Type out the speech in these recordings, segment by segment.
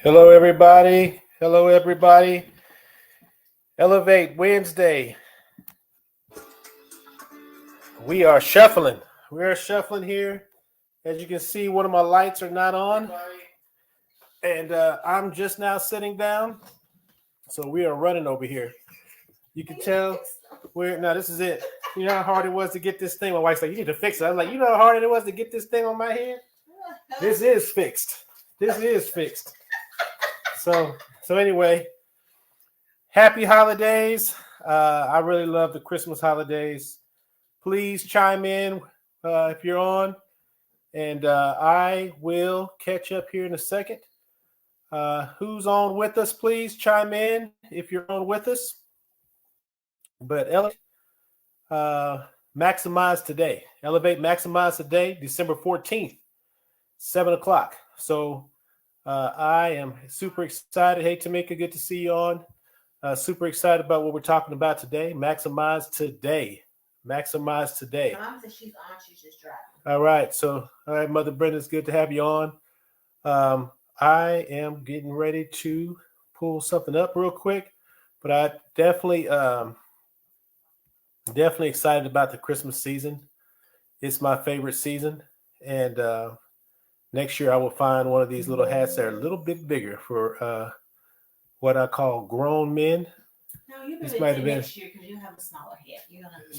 Hello, everybody. Hello, everybody. Elevate Wednesday. We are shuffling. We are shuffling here. As you can see, one of my lights are not on. And I'm just now sitting down. So we are running over here. You can tell this is it. You know how hard it was to get this thing. My wife's like, you need to fix it. I'm like, you know how hard it was to get this thing on my head? This is fixed. This is fixed. So anyway, happy holidays. I really love the Christmas holidays. Please chime in if you're on, and I will catch up here in a second. Who's on with us? Please chime in if you're on with us. But maximize today. Elevate, maximize today, December 14th, 7 o'clock. So I am super excited. Hey, Tamika, good to see you on. Super excited about what we're talking about today. Maximize today. Maximize today. Mom says she's on. She's just driving. All right. So, all right, Mother Brenda, it's good to have you on. I am getting ready to pull something up real quick, but I definitely excited about the Christmas season. It's my favorite season, and next year I will find one of these little hats that are a little bit bigger for what I call grown men. No, you better say next year because you have a smaller head.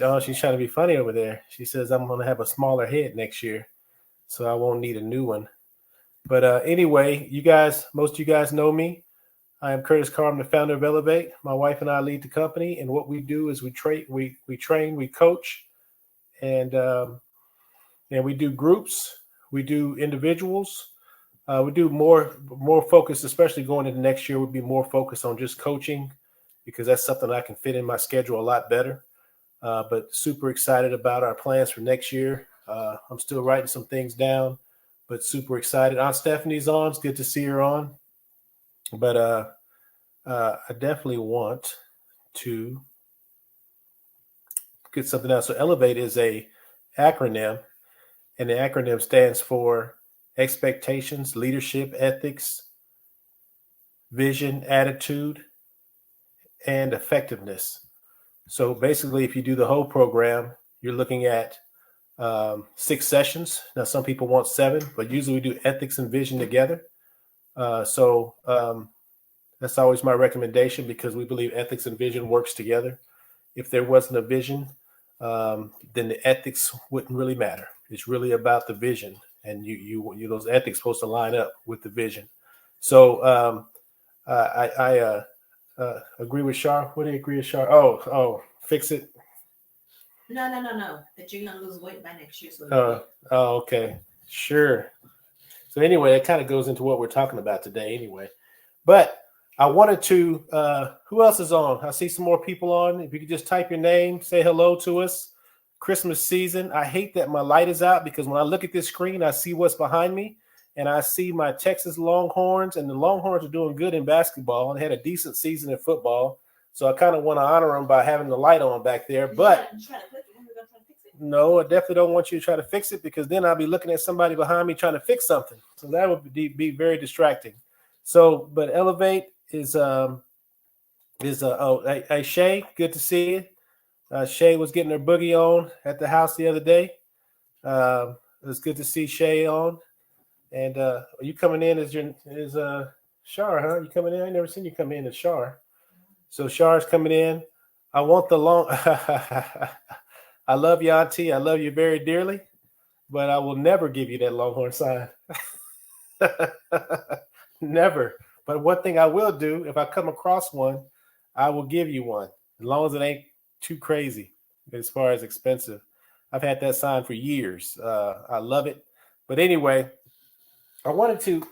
Oh, she's trying to be funny over there. She says I'm going to have a smaller head next year, so I won't need a new one. But anyway, most of you guys know me. I am Curtis Carr. I'm the founder of E.L.E.V.A.T.E. My wife and I lead the company, and what we do is we train, we coach, and we do groups, we do individuals. We do more focus, especially going into next year. Would be more focused on just coaching, because that's something I can fit in my schedule a lot better. But super excited about our plans for next year. I'm still writing some things down, but super excited. Aunt Stephanie's on. It's good to see her on. But I definitely want to get something else. So Elevate is a acronym, and the acronym stands for expectations, leadership, ethics, vision, attitude, and effectiveness. So basically, if you do the whole program, you're looking at 6 sessions. Now, some people want 7, but usually we do ethics and vision together. So that's always my recommendation, because we believe ethics and vision works together. If there wasn't a vision, then the ethics wouldn't really matter. It's really about the vision, and you those ethics supposed to line up with the vision. So I agree with Shar. What do you agree with Shar? Oh, fix it. No. That you're gonna lose weight by next year. So okay, sure. So anyway, it kind of goes into what we're talking about today, anyway. But I wanted to. Who else is on? I see some more people on. If you could just type your name, say hello to us. Christmas season. I hate that my light is out, because when I look at this screen, I see what's behind me, and I see my Texas Longhorns, and the Longhorns are doing good in basketball and had a decent season in football. So I kind of want to honor them by having the light on back there. But no, I definitely don't want you to try to fix it, because then I'll be looking at somebody behind me trying to fix something. So that would be very distracting. So, but Elevate is hey Shay, good to see you. Shay was getting her boogie on at the house the other day. It was good to see Shay on. And are you coming in as Shar, huh? You coming in? I never seen you come in as Shar. So Shar's coming in. I want the long. I love you, Auntie. I love you very dearly, but I will never give you that Longhorn sign. Never. But one thing I will do, if I come across one, I will give you one, as long as it ain't too crazy as far as expensive. I've had that sign for years. I love it. But anyway, I wanted to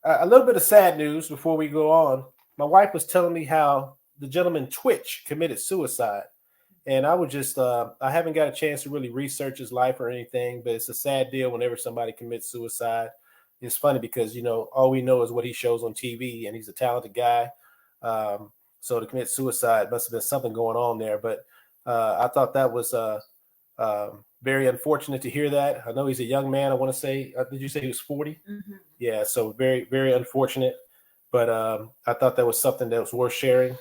a little bit of sad news before we go on. My wife was telling me how the gentleman Twitch committed suicide. And I would just, I haven't got a chance to really research his life or anything, but it's a sad deal whenever somebody commits suicide. It's funny because, all we know is what he shows on TV, and he's a talented guy. So to commit suicide must have been something going on there. But I thought that was very unfortunate to hear that. I know he's a young man. I want to say, did you say he was 40? Mm-hmm. Yeah, so very, very unfortunate. But I thought that was something that was worth sharing.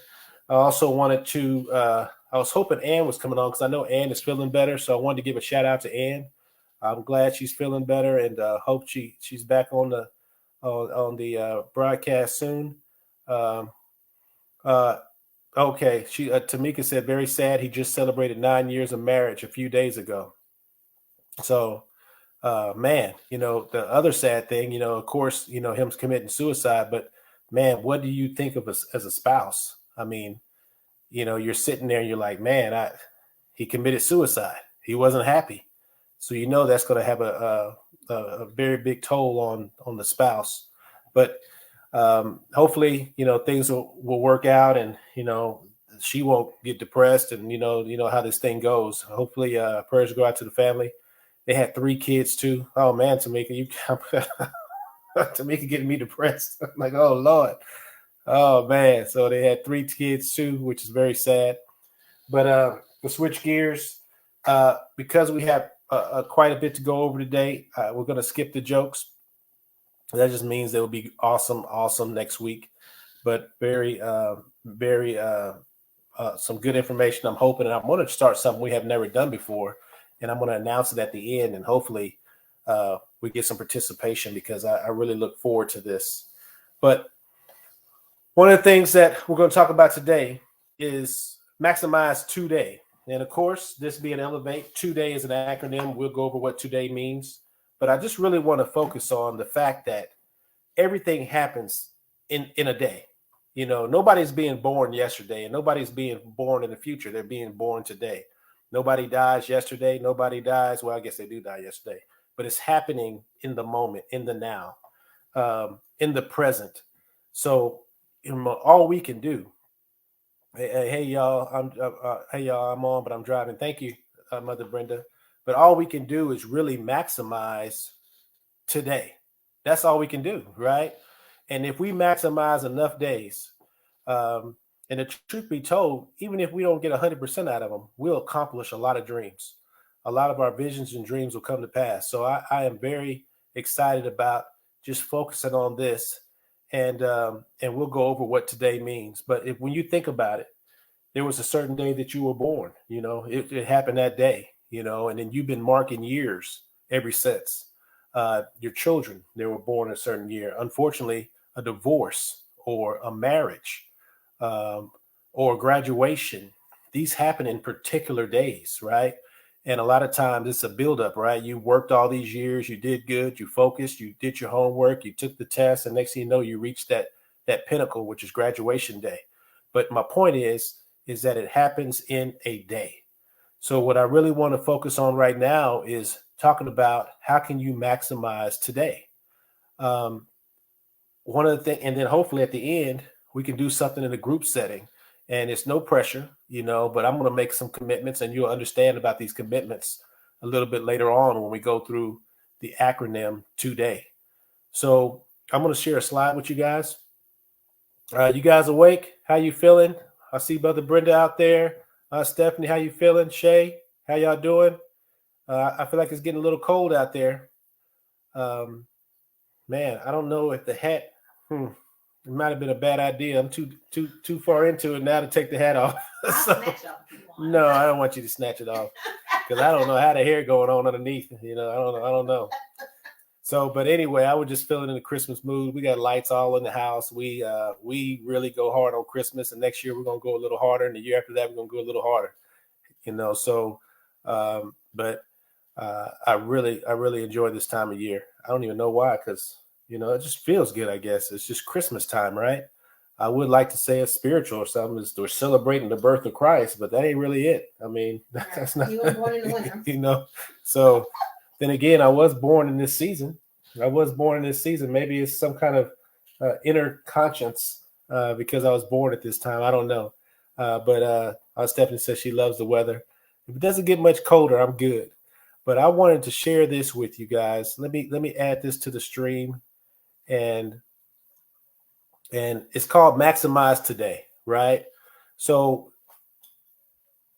I also wanted to, I was hoping Ann was coming on because I know Ann is feeling better. So I wanted to give a shout out to Ann. I'm glad she's feeling better and hope she's back on the broadcast soon. Um, uh, okay, she Tamika said very sad. He just celebrated 9 years of marriage a few days ago. So man, the other sad thing, of course, him committing suicide, but man, what do you think of as a spouse? I mean, you're sitting there and you're like, man, he committed suicide. He wasn't happy. So, that's going to have a very big toll on the spouse. But hopefully, things will work out and, she won't get depressed and, how this thing goes. Hopefully, prayers go out to the family. They had 3 kids too. Oh man, Tamika, you Tamika getting me depressed. I'm like, oh Lord. Oh man. So they had 3 kids too, which is very sad. But to switch gears, because we have quite a bit to go over today, we're gonna skip the jokes. That just means they will be awesome next week. But very some good information. I'm hoping, and I'm going to start something we have never done before, and I'm going to announce it at the end, and hopefully we get some participation because I really look forward to this. But one of the things that we're going to talk about today is maximize today. And of course, this being Elevate, today is an acronym. We'll go over what today means. But I just really want to focus on the fact that everything happens in a day. Nobody's being born yesterday and nobody's being born in the future. They're being born today. Nobody dies yesterday. Nobody dies. Well, I guess they do die yesterday, but it's happening in the moment, in the now, in the present. So all we can do. Hey y'all, I'm on, but I'm driving. Thank you, Mother Brenda. But all we can do is really maximize today. That's all we can do, right? And if we maximize enough days, and the truth be told, even if we don't get 100% out of them, we'll accomplish a lot of dreams. A lot of our visions and dreams will come to pass. So I am very excited about just focusing on this, and we'll go over what today means. But when you think about it, there was a certain day that you were born. It happened that day. And then you've been marking years ever since. Your children, they were born a certain year. Unfortunately, a divorce or a marriage, um, or graduation, these happen in particular days, right? And a lot of times it's a buildup, right? You worked all these years, you did good, you focused, you did your homework, you took the test, and next thing you know, you reached that pinnacle, which is graduation day. But my point is that it happens in a day. So what I really want to focus on right now is talking about how can you maximize today. Um, One of the things, and then hopefully at the end we can do something in a group setting, and it's no pressure, But I'm going to make some commitments, and you'll understand about these commitments a little bit later on when we go through the acronym today. So I'm going to share a slide with you guys. You guys awake? How you feeling? I see Brother Brenda out there. Stephanie, how you feeling? Shay, how y'all doing? I feel like it's getting a little cold out there. Um, Man, I don't know if the hat. It might have been a bad idea. I'm too far into it now to take the hat off. So, snatch off if you want. No, I don't want you to snatch it off because I don't know how the hair going on underneath. I don't know. So, but anyway, I was just feeling in the Christmas mood. We got lights all in the house. We really go hard on Christmas, and next year we're gonna go a little harder, and the year after that we're gonna go a little harder. So, but I really enjoy this time of year. I don't even know why, because it just feels good. I guess it's just Christmas time, right? I would like to say it's spiritual or something. We're celebrating the birth of Christ, but that ain't really it. I mean, that's not. You were born in the winter. So then again, I was born in this season. Maybe it's some kind of inner conscience because I was born at this time. I don't know. But Stephanie says she loves the weather. If it doesn't get much colder, I'm good. But I wanted to share this with you guys. Let me add this to the stream, and it's called Maximize Today, right? So,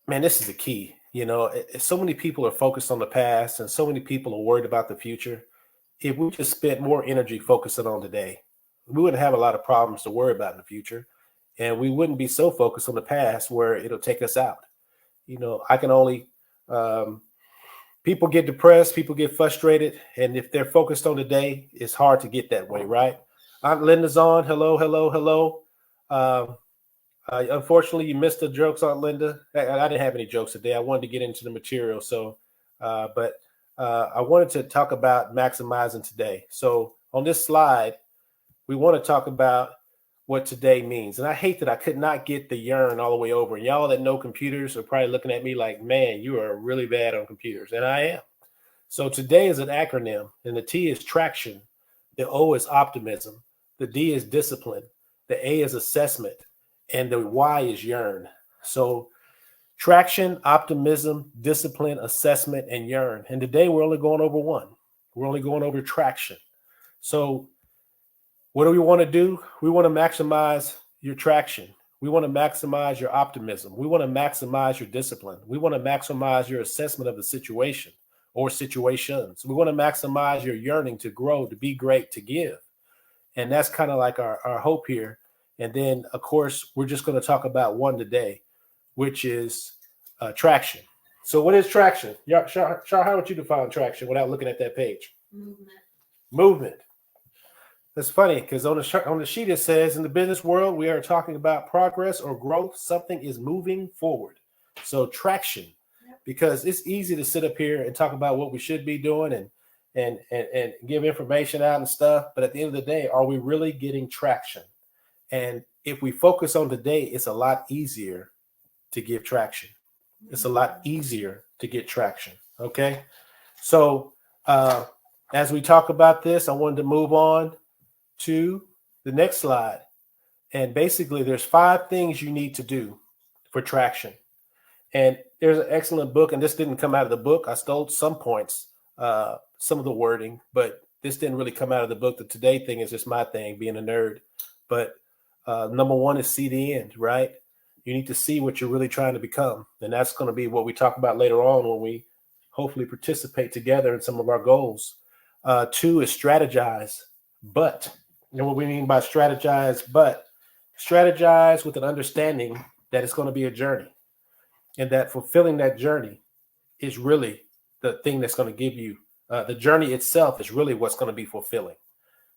man, this is the key. So many people are focused on the past and so many people are worried about the future. If we just spent more energy focusing on today, we wouldn't have a lot of problems to worry about in the future. And we wouldn't be so focused on the past where it'll take us out. I can only, um, people get depressed, people get frustrated. And if they're focused on today, it's hard to get that way, right? Aunt Linda's on. Hello, hello, hello. Um, Unfortunately, you missed the jokes, Aunt Linda. I didn't have any jokes today. I wanted to get into the material, but I wanted to talk about maximizing today. So on this slide, we want to talk about what today means. And I hate that I could not get the yearn all the way over. And y'all that know computers are probably looking at me like, man, you are really bad on computers. And I am. So today is an acronym, and the T is traction, the O is optimism, the D is discipline, the A is assessment, and the Y is yearn. So traction, optimism, discipline, assessment, and yearn. And today we're only going over one. We're only going over traction. So what do we want to do? We want to maximize your traction. We want to maximize your optimism. We want to maximize your discipline. We want to maximize your assessment of the situation or situations. We want to maximize your yearning to grow, to be great, to give. And that's kind of like our hope here. And then, of course, we're just going to talk about one today, which is traction. So what is traction? Shar, how would you define traction without looking at that page? Movement. That's funny because on the sheet it says, in the business world, we are talking about progress or growth. Something is moving forward. So traction, because it's easy to sit up here and talk about what we should be doing and give information out and stuff. But at the end of the day, are we really getting traction? And if we focus on today, it's a lot easier to give traction. It's a lot easier to get traction. Okay. So as we talk about this, I wanted to move on to the next slide. And basically, there's 5 things you need to do for traction. And there's an excellent book, and this didn't come out of the book. I stole some points, some of the wording, but this didn't really come out of the book. The today thing is just my thing, being a nerd. But number 1 is see the end, right? You need to see what you're really trying to become. And that's going to be what we talk about later on when we hopefully participate together in some of our goals. 2 is strategize, but. And what we mean by strategize with an understanding that it's going to be a journey and that fulfilling that journey is really the thing that's going to give you the journey itself is really what's going to be fulfilling.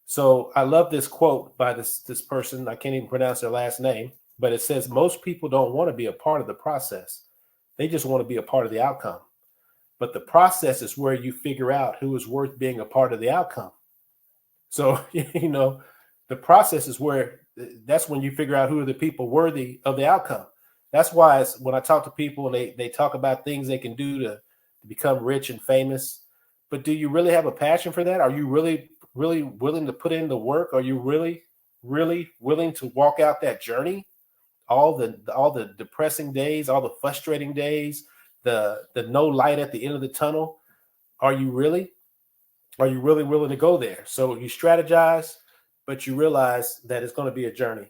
So I love this quote by this person. I can't even pronounce their last name, but it says, most people don't want to be a part of the process. They just want to be a part of the outcome. But the process is where you figure out who is worth being a part of the outcome. So, the process is that's when you figure out who are the people worthy of the outcome. That's why when I talk to people and they talk about things they can do to become rich and famous, but do you really have a passion for that? Are you really, really willing to put in the work? Are you really, really willing to walk out that journey? All the depressing days, all the frustrating days, the no light at the end of the tunnel. Are you really willing to go there? So you strategize, but you realize that it's going to be a journey.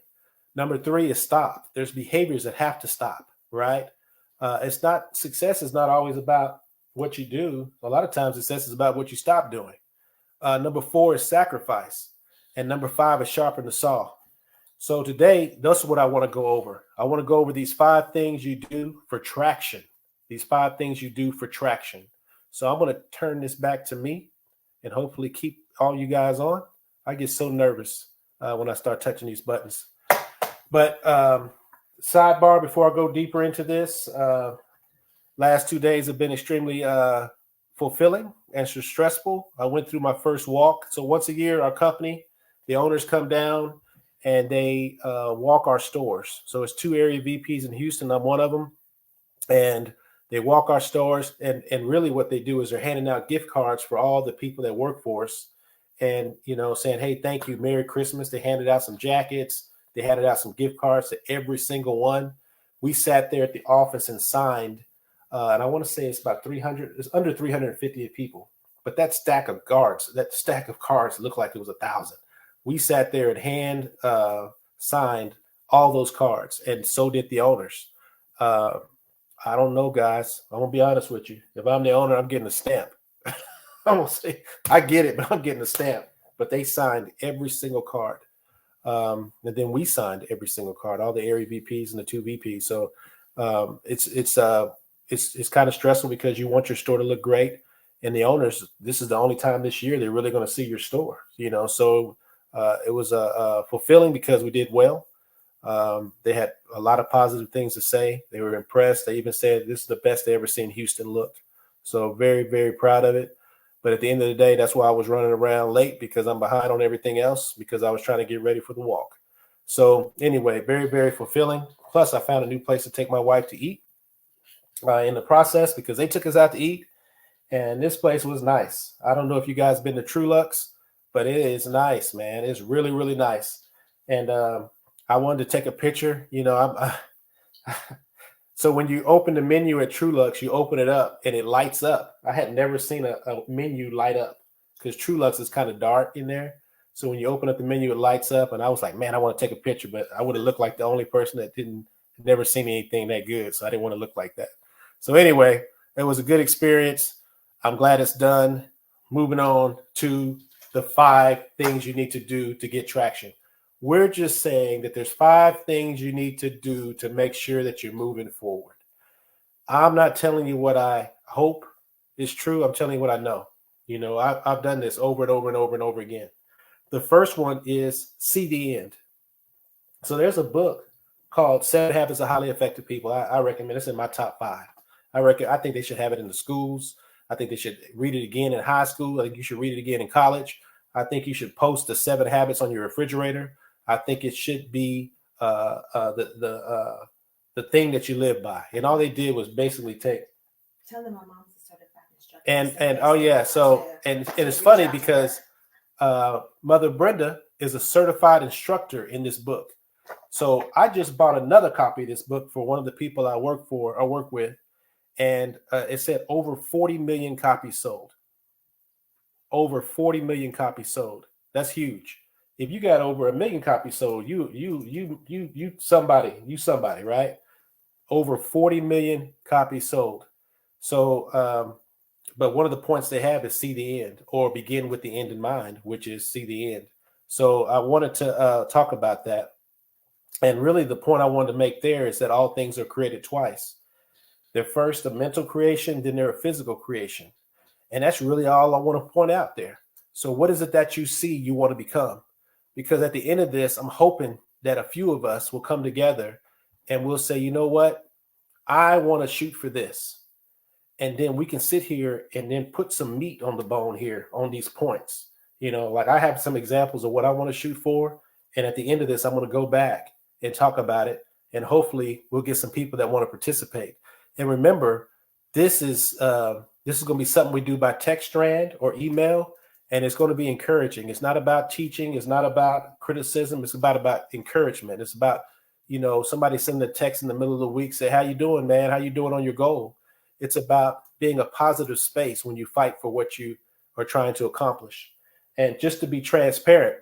Number 3 is stop. There's behaviors that have to stop, right? Success is not always about what you do. A lot of times success is about what you stop doing. Number 4 is sacrifice. And number 5 is sharpen the saw. So today, that's what I want to go over. I want to go over these 5 things you do for traction. These 5 things you do for traction. So I'm going to turn this back to me and hopefully keep all you guys on. I get so nervous when I start touching these buttons. But sidebar before I go deeper into this, last 2 days have been extremely fulfilling and stressful. I went through my first walk. So once a year, our company, the owners come down and they walk our stores. So it's 2 area VPs in Houston. I'm one of them. And they walk our stores. And really what they do is they're handing out gift cards for all the people that work for us. And, saying, hey, thank you, Merry Christmas. They handed out some jackets. They handed out some gift cards to every single one. We sat there at the office and signed. And I want to say it's about 300. It's under 350 people. But that stack of cards looked like it was 1,000. We sat there and hand signed all those cards. And so did the owners. I don't know, guys. I'm gonna be honest with you. If I'm the owner, I'm getting a stamp. I'm gonna say I get it, but I'm getting a stamp. But they signed every single card. And then we signed every single card, all the area VPs and the two VPs. So it's kind of stressful because you want your store to look great, and the owners. This is the only time this year they're really going to see your store. So it was fulfilling because we did well. They had a lot of positive things to say. They were impressed. They even said this is the best they ever seen Houston look. So very, very proud of it. But at the end of the day, that's why I was running around late, because I'm behind on everything else, because I was trying to get ready for the walk. So anyway, very, very fulfilling. Plus, I found a new place to take my wife to eat in the process, because they took us out to eat. And this place was nice. I don't know if you guys been to True Lux, but it is nice, man. It's really, really nice. And I wanted to take a picture. So when you open the menu at Trulux, you open it up and it lights up. I had never seen a menu light up, because Trulux is kind of dark in there. So when you open up the menu, it lights up. And I was like, man, I want to take a picture, but I would have looked like the only person that didn't never seen anything that good. So I didn't want to look like that. So anyway, it was a good experience. I'm glad it's done. Moving on to the 5 things you need to do to get traction. We're just saying that there's 5 things you need to do to make sure that you're moving forward. I'm not telling you what I hope is true. I'm telling you what I know. I've done this over and over and over and over again. The first one is see the end. So there's a book called 7 Habits of Highly Effective People. I recommend it's in my top 5. I think they should have it in the schools. I think they should read it again in high school. I think you should read it again in college. I think you should post the 7 habits on your refrigerator. I think it should be the thing that you live by. And all they did was basically take. Tell them my mom's a certified instructor. And oh yeah, so and it's funny because Mother Brenda is a certified instructor in this book. So I just bought another copy of this book for one of the people I work with, and it said over 40 million copies sold. Over 40 million copies sold. That's huge. If you got over 1 million copies sold, you somebody, right? Over 40 million copies sold. So, but one of the points they have is see the end, or begin with the end in mind, which is see the end. So I wanted to talk about that. And really the point I wanted to make there is that all things are created twice. They're first a mental creation, then they're a physical creation. And that's really all I want to point out there. So what is it that you see you want to become? Because at the end of this, I'm hoping that a few of us will come together and we'll say, you know what? I want to shoot for this. And then we can sit here and then put some meat on the bone here on these points. Like I have some examples of what I want to shoot for. And at the end of this, I'm going to go back and talk about it. And hopefully we'll get some people that want to participate. And remember, this is going to be something we do by text strand or email. And it's going to be encouraging. It's not about teaching. It's not about criticism. It's about encouragement. It's about, somebody sending a text in the middle of the week, say, how you doing, man? How you doing on your goal? It's about being a positive space when you fight for what you are trying to accomplish. And just to be transparent,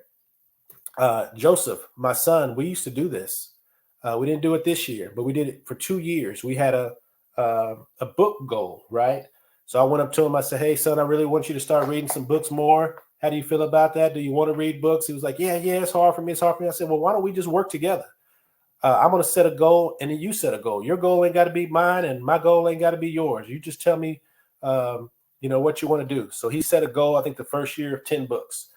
Joseph, my son, we used to do this. We didn't do it this year, but we did it for 2 years. We had a book goal, right? So I went up to him. I said, hey, son, I really want you to start reading some books more. How do you feel about that? Do you want to read books? He was like, yeah, it's hard for me. It's hard for me. I said, well, why don't we just work together? I'm going to set a goal, and then you set a goal. Your goal ain't got to be mine, and my goal ain't got to be yours. You just tell me, what you want to do. So he set a goal, I think the first year of 10 books.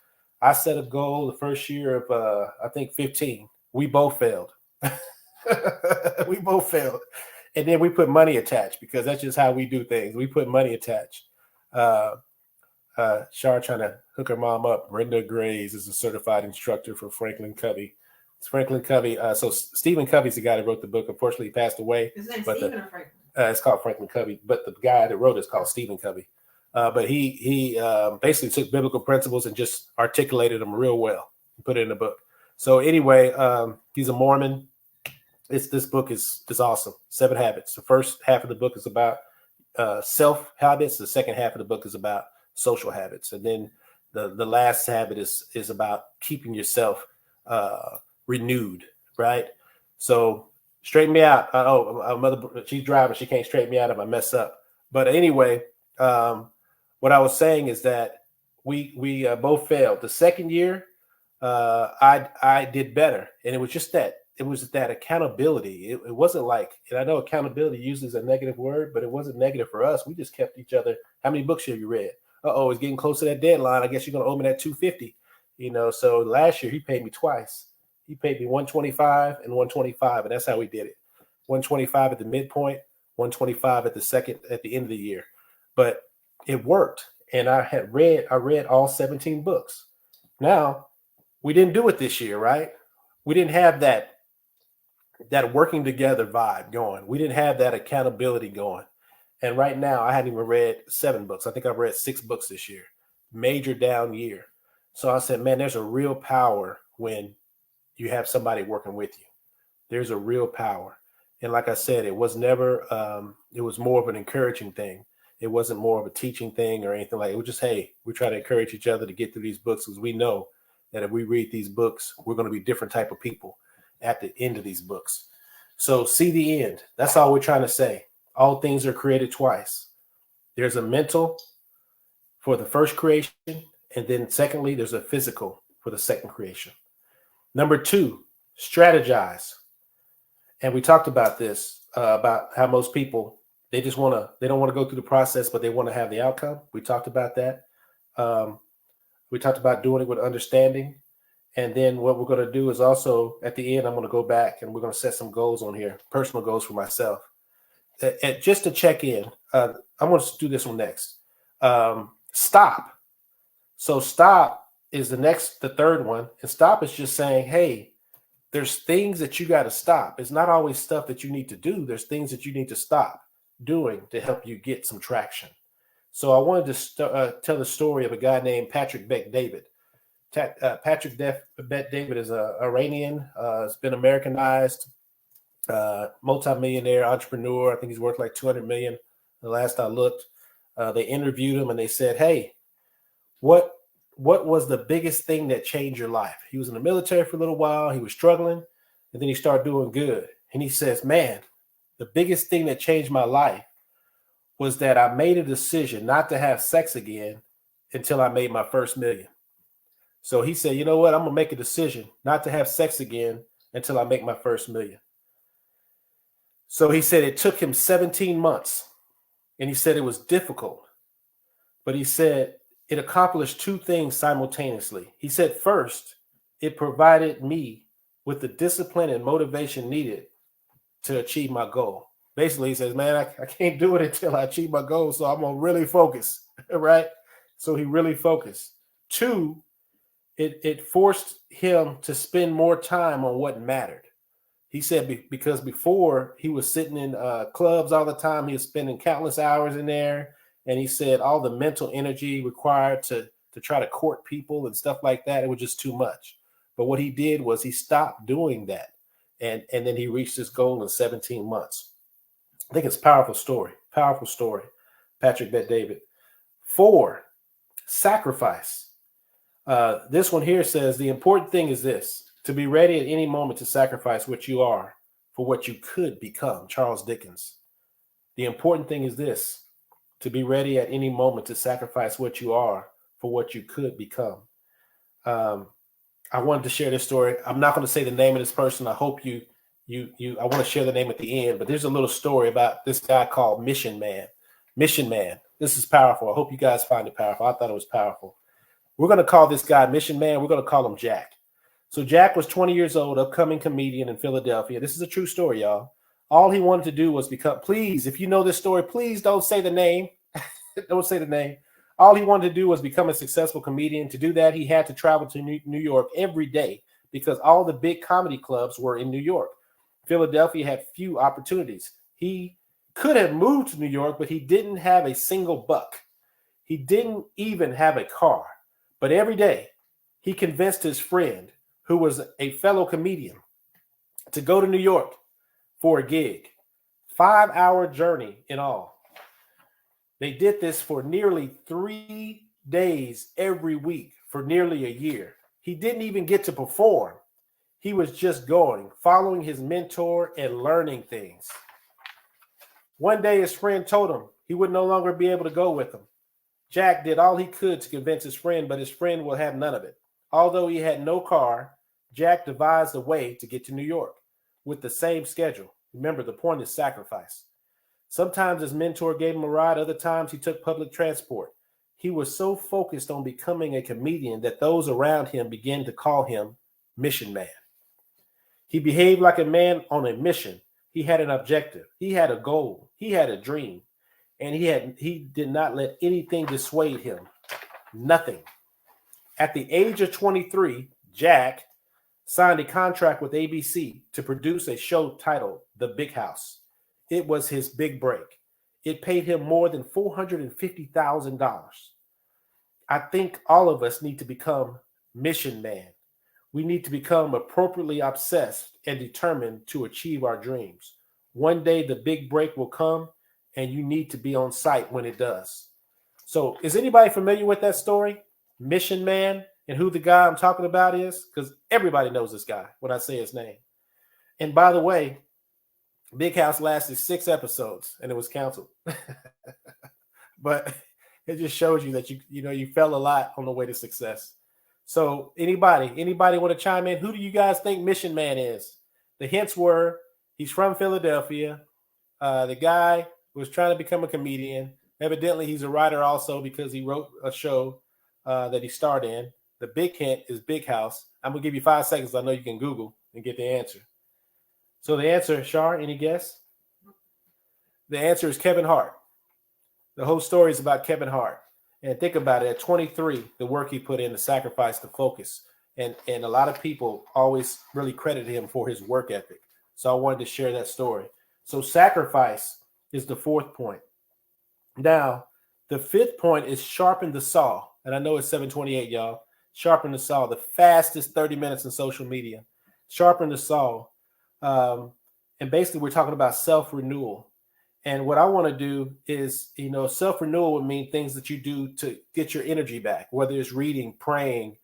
I set a goal the first year of, I think 15. We both failed. We both failed. And then we put money attached, because that's just how we do things. We put money attached. Shar trying to hook her mom up. Brenda Grays is a certified instructor for Franklin Covey. It's Franklin Covey. So Stephen Covey's the guy that wrote the book. Unfortunately, he passed away. His name's Stephen or Franklin? It's called Franklin Covey, but the guy that wrote it is called Stephen Covey. But he basically took biblical principles and just articulated them real well and put it in the book. So anyway, he's a Mormon. This book is awesome. 7 habits. The first half of the book is about self habits. The second half of the book is about social habits, and then the last habit is about keeping yourself renewed, right? So Straighten me out. Mother, she's driving. She can't straighten me out if I mess up. But anyway, um, what I was saying is that we both failed. The second year, I did better, and it was that accountability. It wasn't like, and I know accountability usually is a negative word, but it wasn't negative for us. We just kept each other. How many books have you read? It's getting close to that deadline. I guess you're gonna owe me that 250. So last year he paid me twice. He paid me 125 and 125, and that's how we did it. 125 at the midpoint, 125 at the end of the year. But it worked, and I read all 17 books. Now we didn't do it this year, right? We didn't have that working together vibe going. We didn't have that accountability going. And right now, I hadn't even read 7 books. I think I've read 6 books this year. Major down year. So I said, man, there's a real power when you have somebody working with you. There's a real power. And like I said, it was never, it was more of an encouraging thing. It wasn't more of a teaching thing or anything like it. It was just, hey, we try to encourage each other to get through these books because we know that if we read these books, we're going to be different type of people at the end of these books. So see the end. That's all we're trying to say. All things are created twice. There's a mental for the first creation, and then secondly, there's a physical for the second creation. Number 2, strategize. And we talked about this, about how most people, they don't want to go through the process, but they want to have the outcome. We talked about that. We talked about doing it with understanding. And then what we're going to do is also at the end, I'm going to go back and we're going to set some goals on here, personal goals for myself. Just to check in, I'm going to do this one next. Stop. So stop is the third one. And stop is just saying, hey, there's things that you got to stop. It's not always stuff that you need to do. There's things that you need to stop doing to help you get some traction. So I wanted to tell the story of a guy named Patrick Bet-David. Patrick Bet-David is an Iranian. Has been Americanized, multimillionaire entrepreneur. I think he's worth like 200 million. The last I looked, they interviewed him and they said, "Hey, what was the biggest thing that changed your life?" He was in the military for a little while. He was struggling, and then he started doing good. And he says, "Man, the biggest thing that changed my life was that I made a decision not to have sex again until I made my first million." So he said, "You know what? I'm going to make a decision not to have sex again until I make my first million." So he said it took him 17 months, and he said it was difficult, but he said it accomplished 2 things simultaneously. He said, first, it provided me with the discipline and motivation needed to achieve my goal. Basically, he says, man, I can't do it until I achieve my goal, so I'm going to really focus, right? So he really focused. 2, it forced him to spend more time on what mattered. He said because before he was sitting in clubs all the time, he was spending countless hours in there. And he said all the mental energy required to try to court people and stuff like that, it was just too much. But what he did was he stopped doing that. And then he reached his goal in 17 months. I think it's a powerful story. Patrick Bet-David. 4, sacrifice. This one here says the important thing is this: to be ready at any moment to sacrifice what you are for what you could become. Charles Dickens. The important thing is this: to be ready at any moment to sacrifice what you are for what you could become. I wanted to share this story. I'm not going to say the name of this person. I hope I want to share the name at the end, but there's a little story about this guy called Mission Man. Mission Man. This is powerful. I hope you guys find it powerful. I thought it was powerful. We're going to call this guy Mission Man. We're going to call him Jack. So Jack was 20 years old, upcoming comedian in Philadelphia. This is a true story, y'all. All he wanted to do was become, please, if you know this story, please don't say the name. Don't say the name. All he wanted to do was become a successful comedian. To do that, he had to travel to New York every day because all the big comedy clubs were in New York. Philadelphia had few opportunities. He could have moved to New York, but he didn't have a single buck. He didn't even have a car. But every day, he convinced his friend, who was a fellow comedian, to go to New York for a gig. 5-hour journey in all. They did this for nearly 3 days every week for nearly a year. He didn't even get to perform. He was just going, following his mentor and learning things. One day, his friend told him he would no longer be able to go with him. Jack did all he could to convince his friend, but his friend will have none of it. Although he had no car, Jack devised a way to get to New York with the same schedule. Remember, the point is sacrifice. Sometimes his mentor gave him a ride, other times he took public transport. He was so focused on becoming a comedian that those around him began to call him Mission Man. He behaved like a man on a mission. He had an objective, he had a goal, he had a dream, and he did not let anything dissuade him. Nothing. At the age of 23, Jack signed a contract with ABC to produce a show titled The Big House. It was his big break. It paid him more than $450,000. I think all of us need to become mission man. We need to become appropriately obsessed and determined to achieve our dreams. One day the big break will come, and you need to be on site when it does. So, is anybody familiar with that story? Mission Man, and who the guy I'm talking about is? Because everybody knows this guy when I say his name. And by the way, Big House lasted 6 episodes and it was canceled. But it just shows you that you fell a lot on the way to success. So anybody want to chime in? Who do you guys think Mission Man is? The hints were he's from Philadelphia. The guy was trying to become a comedian. Evidently, he's a writer also because he wrote a show that he starred in. The big hint is Big House. I'm gonna give you 5 seconds. I know you can Google and get the answer. So the answer, Shar, any guess? The answer is Kevin Hart. The whole story is about Kevin Hart. And think about it, at 23, the work he put in, the sacrifice, the focus. And a lot of people always really credit him for his work ethic. So I wanted to share that story. So sacrifice is the fourth point. Now, the fifth point is sharpen the saw. And I know it's 7:28, y'all. Sharpen the saw, the fastest 30 minutes in social media. Sharpen the saw. And basically, we're talking about self-renewal. And what I want to do is, self-renewal would mean things that you do to get your energy back, whether it's reading, praying,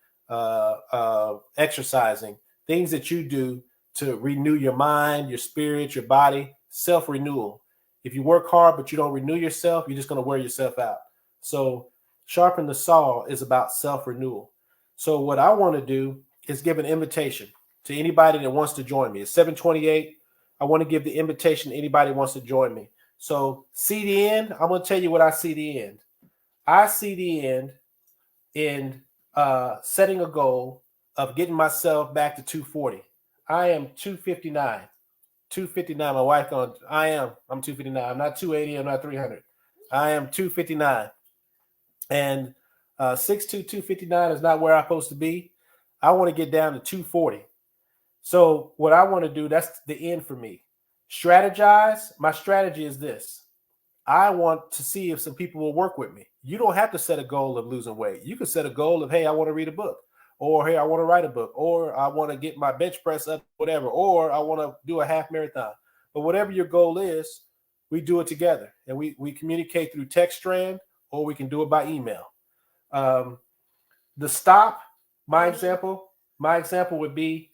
exercising, things that you do to renew your mind, your spirit, your body, self-renewal. If you work hard, but you don't renew yourself, you're just going to wear yourself out. So sharpen the saw is about self-renewal. So what I want to do is give an invitation to anybody that wants to join me. It's 7:28. I want to give the invitation to anybody who wants to join me. So see the end. I'm going to tell you what I see the end. I see the end in setting a goal of getting myself back to 240. I am 259. 259. My wife going, I'm 259. I'm not 280. I'm not 300. I am 259. And 6'2", 259 is not where I'm supposed to be. I want to get down to 240. So what I want to do, that's the end for me. Strategize. My strategy is this. I want to see if some people will work with me. You don't have to set a goal of losing weight. You can set a goal of, hey, I want to read a book, or hey, I want to write a book, or I want to get my bench press up, whatever, or I want to do a half marathon. But whatever your goal is, we do it together, and we communicate through text strand, or we can do it by email. The stop, my example would be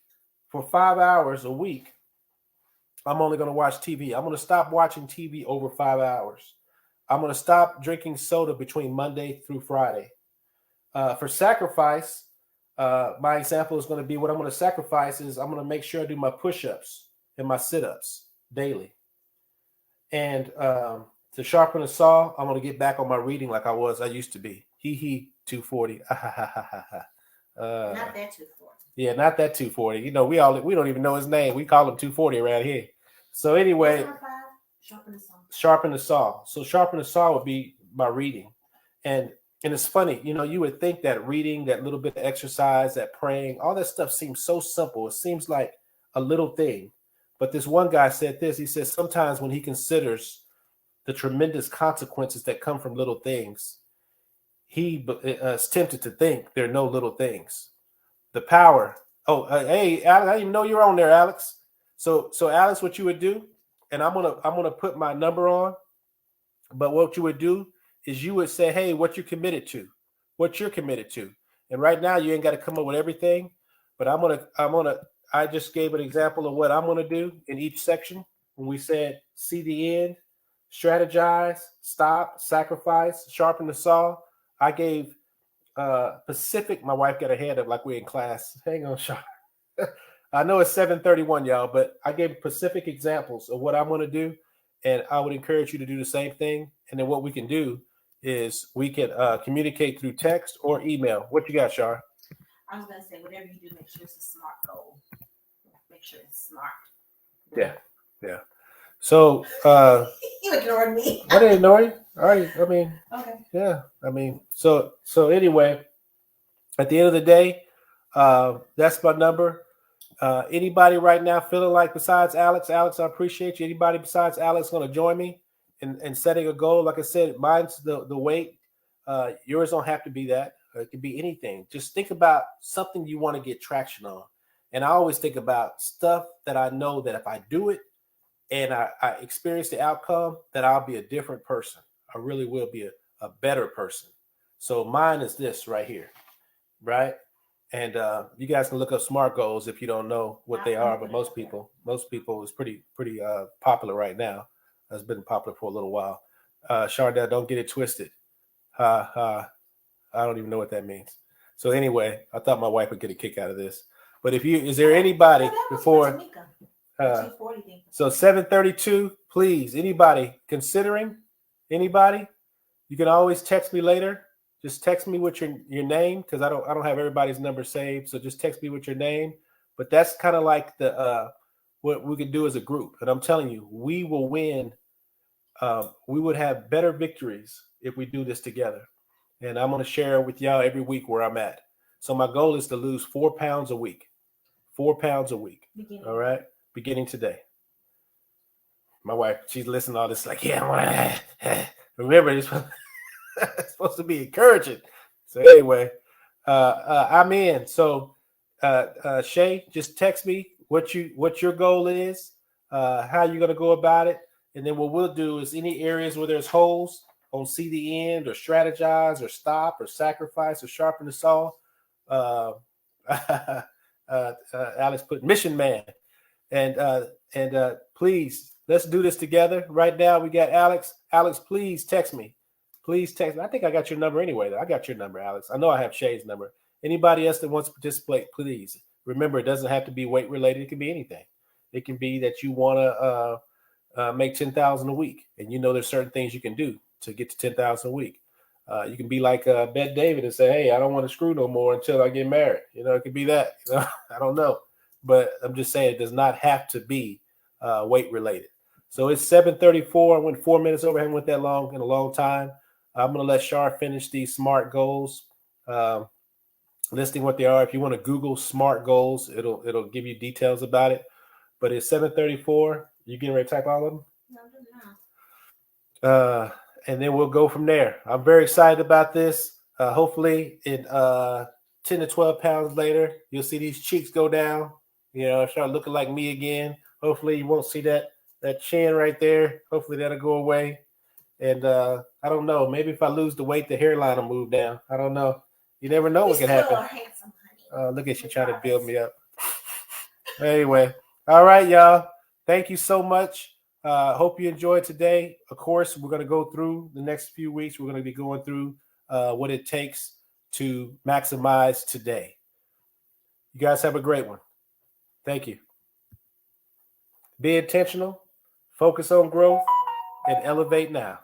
for 5 hours a week, I'm only going to watch TV. I'm going to stop watching TV over 5 hours. I'm going to stop drinking soda between Monday through Friday. For sacrifice, my example is going to be what I'm going to sacrifice is I'm going to make sure I do my push-ups and my sit-ups daily. And to sharpen the saw, I'm going to get back on my reading like I used to be. 240. Not that 240. Yeah, not that 240. We don't even know his name. We call him 240 around here. So anyway, sharpen the saw. Sharpen the saw. So sharpen the saw would be my reading. And it's funny, you would think that reading, that little bit of exercise, that praying, all that stuff seems so simple. It seems like a little thing. But this one guy said this. He says sometimes when he considers the tremendous consequences that come from little things, he is tempted to think there are no little things. The power. Oh, hey, Alex, I didn't even know you're on there, Alex. So Alex, what you would do, and I'm gonna put my number on, but what you would do is you would say, hey, what you're committed to, and right now you ain't got to come up with everything, but I'm gonna I just gave an example of what I'm going to do in each section. When we said see the end, strategize, stop, sacrifice, sharpen the saw, I gave Pacific. My wife got her hand up like we're in class. Hang on, Sean. I know it's 7:31, y'all, but I gave specific examples of what I'm going to do, and I would encourage you to do the same thing. And then what we can do is we can communicate through text or email. What you got, Shar? I was gonna say whatever you do, make sure it's a smart goal. Make sure it's smart. Yeah, yeah. So you ignored me. I didn't ignore you. All right. I mean, okay. Yeah. I mean, so anyway, at the end of the day, that's my number. Anybody right now feeling like besides Alex, I appreciate you. Anybody besides Alex going to join me in setting a goal? Like I said, mine's the weight. Yours don't have to be that. It could be anything. Just think about something you want to get traction on. And I always think about stuff that I know that if I do it and I experience the outcome, that I'll be a different person. I really will be a better person. So mine is this right here, right? And you guys can look up SMART goals if you don't know what they are. But most people is pretty popular right now. It's been popular for a little while. Chardell, don't get it twisted. Ha ha. I don't even know what that means. So anyway, I thought my wife would get a kick out of this. But is there anybody before? So 7:32, please. Anybody considering? Anybody? You can always text me later. Just text me with your name because I don't have everybody's number saved. So just text me with your name. But that's kind of like the what we can do as a group. And I'm telling you, we will win. We would have better victories if we do this together. And I'm going to share with y'all every week where I'm at. So my goal is to lose 4 pounds a week. 4 pounds a week. All right. Beginning today. My wife, she's listening to all this like, yeah, I want to. Remember, it's supposed to be encouraging. So anyway, I'm in. So Shay, just text me what your goal is, how you're gonna go about it, and then what we'll do is any areas where there's holes on see the end or strategize or stop or sacrifice or sharpen the saw. Uh, Alex put mission man, and please let's do this together. Right now we got Alex. Alex, please text me. Please text me. I think I got your number anyway. I got your number, Alex. I know I have Shay's number. Anybody else that wants to participate, please remember it doesn't have to be weight related. It can be anything. It can be that you want to make 10,000 a week, and you know there's certain things you can do to get to 10,000 a week. You can be like Bette David and say, "Hey, I don't want to screw no more until I get married." You know, it could be that. You know? I don't know, but I'm just saying it does not have to be weight related. So it's 7:34. I went 4 minutes over. I haven't went that long in a long time. I'm going to let Shar finish these SMART goals, listing what they are. If you want to Google SMART goals, it'll give you details about it. But it's 7:34. You getting ready to type all of them? No. And then we'll go from there. I'm very excited about this. Hopefully, in 10 to 12 pounds later, you'll see these cheeks go down. You know, start looking like me again. Hopefully, you won't see that chin right there. Hopefully, that'll go away. And I don't know. Maybe if I lose the weight, the hairline will move down. I don't know. You never know what can happen. Look at you trying to build me up. Anyway, all right, y'all. Thank you so much. Hope you enjoyed today. Of course, we're going to go through the next few weeks. We're going to be going through what it takes to maximize today. You guys have a great one. Thank you. Be intentional, focus on growth, and elevate now.